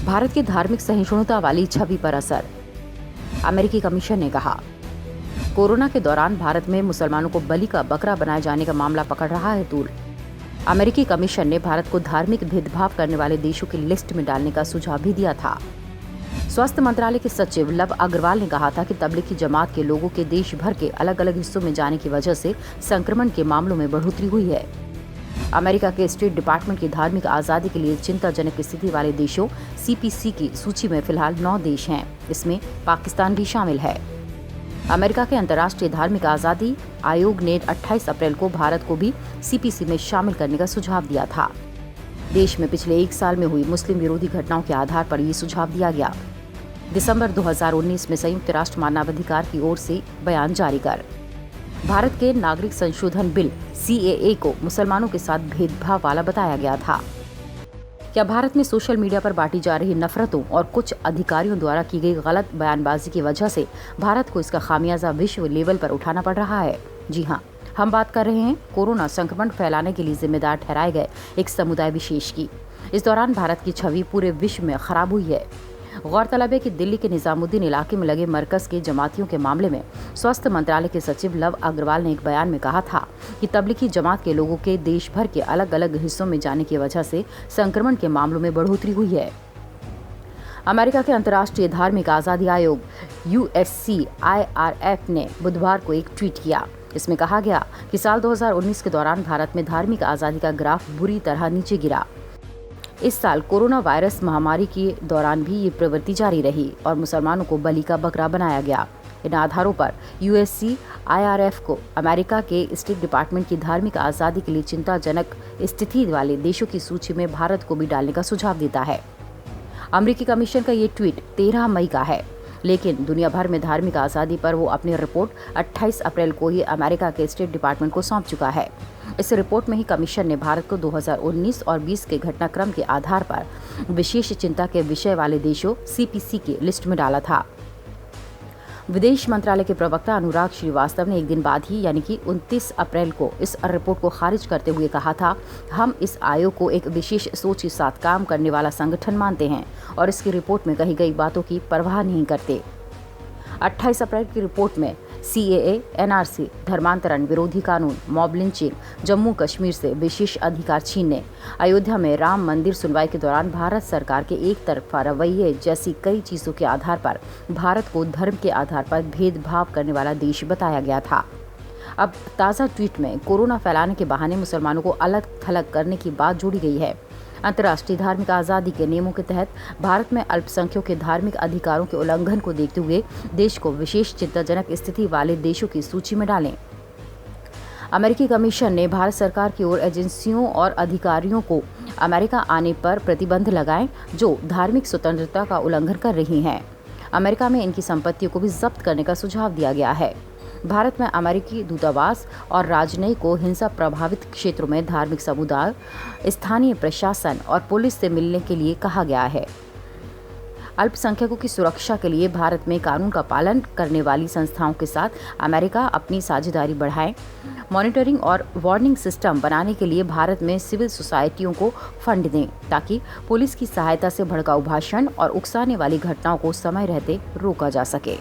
भारत की धार्मिक सहिष्णुता वाली छवि पर असर। अमेरिकी कमीशन ने कहा, कोरोना के दौरान भारत में मुसलमानों को बलि का बकरा बनाए जाने का मामला पकड़ रहा है तूल। अमेरिकी कमीशन ने भारत को धार्मिक भेदभाव करने वाले देशों की लिस्ट में डालने का सुझाव भी दिया था। स्वास्थ्य मंत्रालय के सचिव लव अग्रवाल ने कहा था कि तबलीगी जमात के लोगों के देश भर के अलग अलग हिस्सों में जाने की वजह से संक्रमण के मामलों में बढ़ोतरी हुई है। अमेरिका के स्टेट डिपार्टमेंट की धार्मिक आजादी के लिए चिंताजनक स्थिति वाले देशों CPC की सूची में फिलहाल 9 देश हैं। इसमें पाकिस्तान भी शामिल है। अमेरिका के अंतर्राष्ट्रीय धार्मिक आजादी आयोग ने 28 अप्रैल को भारत को भी CPC में शामिल करने का सुझाव दिया था। देश में पिछले 1 साल में हुई मुस्लिम विरोधी घटनाओं के आधार पर ये सुझाव दिया गया। दिसंबर 2019 में संयुक्त राष्ट्र मानवाधिकार की ओर से बयान जारी कर भारत के नागरिक संशोधन बिल CAA को मुसलमानों के साथ भेदभाव वाला बताया गया था। क्या भारत में सोशल मीडिया पर बांटी जा रही नफरतों और कुछ अधिकारियों द्वारा की गई गलत बयानबाजी की वजह से भारत को इसका खामियाजा विश्व लेवल पर उठाना पड़ रहा है? जी हाँ, हम बात कर रहे हैं कोरोना संक्रमण फैलाने के लिए जिम्मेदार ठहराए गए एक समुदाय विशेष की। इस दौरान भारत की छवि पूरे विश्व में खराब हुई है। गौरतलब है कि दिल्ली के निजामुद्दीन इलाके में लगे मरकज के जमातियों के मामले में स्वास्थ्य मंत्रालय के सचिव लव अग्रवाल ने एक बयान में कहा था कि तबलीगी जमात के लोगों के देश भर के अलग अलग हिस्सों में जाने की वजह से संक्रमण के मामलों में बढ़ोतरी हुई है। अमेरिका के अंतर्राष्ट्रीय धार्मिक आजादी आयोग USCIRF ने बुधवार को एक ट्वीट किया। इसमें कहा गया कि साल 2019 के दौरान भारत में धार्मिक आजादी का ग्राफ बुरी तरह नीचे गिरा। इस साल कोरोना वायरस महामारी के दौरान भी ये प्रवृत्ति जारी रही और मुसलमानों को बलि का बकरा बनाया गया। इन आधारों पर USCIRF को अमेरिका के स्टेट डिपार्टमेंट की धार्मिक आजादी के लिए चिंताजनक स्थिति वाले देशों की सूची में भारत को भी डालने का सुझाव देता है। अमेरिकी कमीशन का ये ट्वीट 13 मई का है, लेकिन दुनिया भर में धार्मिक आजादी पर वो अपनी रिपोर्ट 28 अप्रैल को ही अमेरिका के स्टेट डिपार्टमेंट को सौंप चुका है। इस रिपोर्ट में ही कमीशन ने भारत को 2019 और 20 के घटनाक्रम के आधार पर विशेष चिंता के विषय वाले देशों CPC की लिस्ट में डाला था। विदेश मंत्रालय के प्रवक्ता अनुराग श्रीवास्तव ने एक दिन बाद ही यानी कि 29 अप्रैल को इस रिपोर्ट को खारिज करते हुए कहा था, हम इस आयोग को एक विशेष सोच के साथ काम करने वाला संगठन मानते हैं और इसकी रिपोर्ट में कही गई बातों की परवाह नहीं करते। 28 अप्रैल की रिपोर्ट में CAA, NRC, धर्मांतरण विरोधी कानून, मॉब लिंचिंग, जम्मू कश्मीर से विशेष अधिकार छीनने, अयोध्या में राम मंदिर सुनवाई के दौरान भारत सरकार के एक तरफा रवैये जैसी कई चीजों के आधार पर भारत को धर्म के आधार पर भेदभाव करने वाला देश बताया गया था। अब ताज़ा ट्वीट में कोरोना फैलाने के बहाने मुसलमानों को अलग थलग करने की बात जोड़ी गई है। अंतर्राष्ट्रीय धार्मिक आजादी के नियमों के तहत भारत में अल्पसंख्यकों के धार्मिक अधिकारों के उल्लंघन को देखते हुए देश को विशेष चिंताजनक स्थिति वाले देशों की सूची में डालें। अमेरिकी कमीशन ने भारत सरकार की ओर एजेंसियों और अधिकारियों को अमेरिका आने पर प्रतिबंध लगाए जो धार्मिक स्वतंत्रता का उल्लंघन कर रही हैं। अमेरिका में इनकी संपत्तियों को भी जब्त करने का सुझाव दिया गया है। भारत में अमेरिकी दूतावास और राजनयिक को हिंसा प्रभावित क्षेत्रों में धार्मिक समुदाय, स्थानीय प्रशासन और पुलिस से मिलने के लिए कहा गया है। अल्पसंख्यकों की सुरक्षा के लिए भारत में कानून का पालन करने वाली संस्थाओं के साथ अमेरिका अपनी साझेदारी बढ़ाए। मॉनिटरिंग और वार्निंग सिस्टम बनाने के लिए भारत में सिविल सोसाइटियों को फंड दें ताकि पुलिस की सहायता से भड़काऊ भाषण और उकसाने वाली घटनाओं को समय रहते रोका जा सके।